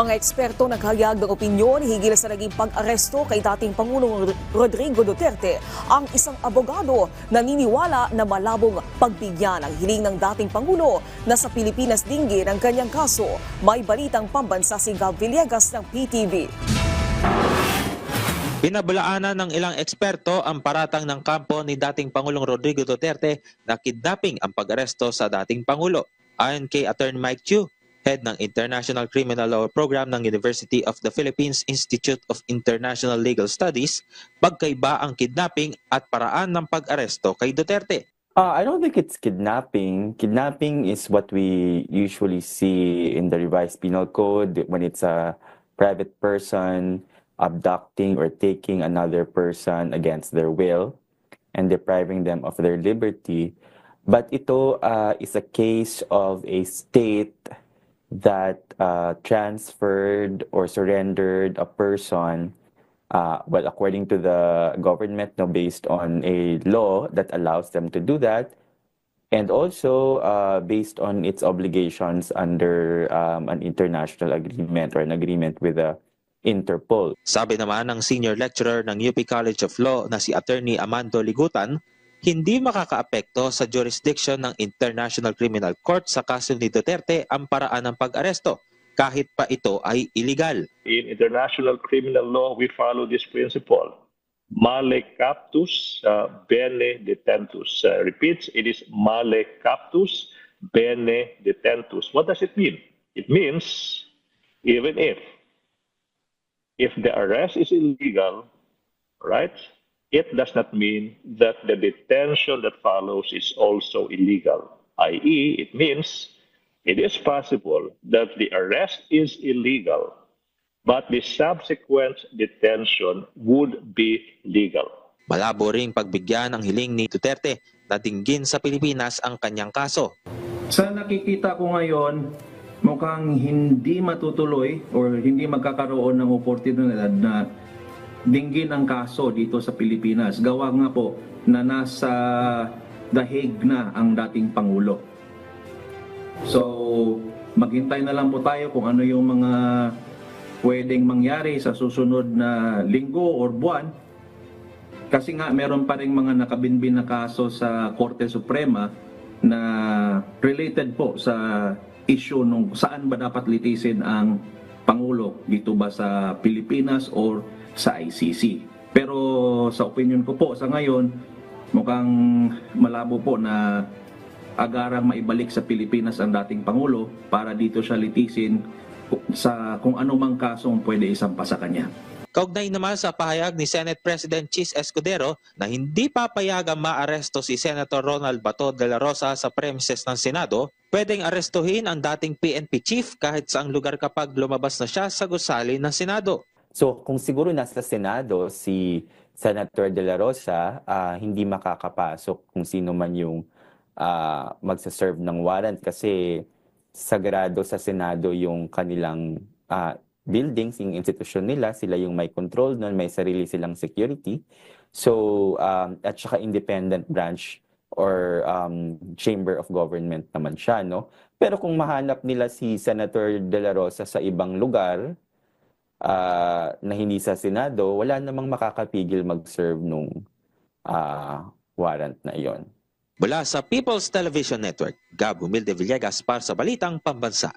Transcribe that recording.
Mga eksperto naghayag ng opinyon higil sa naging pag-aresto kay dating Pangulong Rodrigo Duterte. Ang isang abogado naniniwala na malabong pagbigyan ang hiling ng dating Pangulo na sa Pilipinas dinggin ang kanyang kaso. May balitang pambansa si Gab Villegas ng PTV. Pinabulaanan ng ilang eksperto ang paratang ng kampo ni dating Pangulong Rodrigo Duterte na kidnapping ang pag-aresto sa dating Pangulo. Ayon kay Attorney Mike Chiu, head ng International Criminal Law Program ng University of the Philippines Institute of International Legal Studies, magkaiba ang kidnapping at paraan ng pag-aresto kay Duterte. I don't think it's kidnapping. Kidnapping is what we usually see in the revised penal code when it's a private person abducting or taking another person against their will and depriving them of their liberty. But ito is a case of a state that transferred or surrendered a person, well, according to the government, no, based on a law that allows them to do that, and also based on its obligations under an international agreement or an agreement with the Interpol. Sabi naman ng senior lecturer ng UP College of Law na si Attorney Amando Ligutan, hindi makakaapekto sa jurisdiction ng International Criminal Court sa kaso ni Duterte ang paraan ng pag-aresto kahit pa ito ay illegal. In international criminal law, we follow this principle. Male captus, bene detentus. Repeats, it is male captus, bene detentus. What does it mean? It means even if the arrest is illegal, right, it does not mean that the detention that follows is also illegal. I.e., it means it is possible that the arrest is illegal, but the subsequent detention would be legal. Malabo ring pagbigyan ang hiling ni Duterte na dinggin sa Pilipinas ang kanyang kaso. Sa nakikita ko ngayon, mukhang hindi matutuloy or hindi magkakaroon ng oportunidad na dinggin ang kaso dito sa Pilipinas. Gawa nga po na nasa The Hague na ang dating Pangulo. So, maghintay na lang po tayo kung ano yung mga pwedeng mangyari sa susunod na linggo or buwan. Kasi nga meron pa ring mga nakabinbin na kaso sa Korte Suprema na related po sa issue nung saan ba dapat litisin ang Pangulo, dito ba sa Pilipinas or sa ICC. Pero sa opinion ko po sa ngayon, mukhang malabo po na agarang maibalik sa Pilipinas ang dating Pangulo para dito siya litisin sa kung anumang kasong pwede isampa sa kanya. Kaugnay naman sa pahayag ni Senate President Chis Escudero na hindi papayagang maaresto si Senator Ronald Bato de la Rosa sa premises ng Senado, pwedeng arestuhin ang dating PNP chief kahit saang lugar kapag lumabas na siya sa gusali ng Senado. So kung siguro nasa Senado si Senator de la Rosa, hindi makakapasok kung sino man yung magsaserve ng warrant kasi sagrado sa Senado yung kanilang buildings, yung institusyon nila, sila yung may control nun, may sarili silang security. So, at saka independent branch or chamber of government naman siya, no? Pero kung mahanap nila si Senator De La Rosa sa ibang lugar na hindi sa Senado, wala namang makakapigil mag-serve nung warrant na iyon. Mula sa People's Television Network, Gab Humilde Villegas para sa Balitang Pambansa.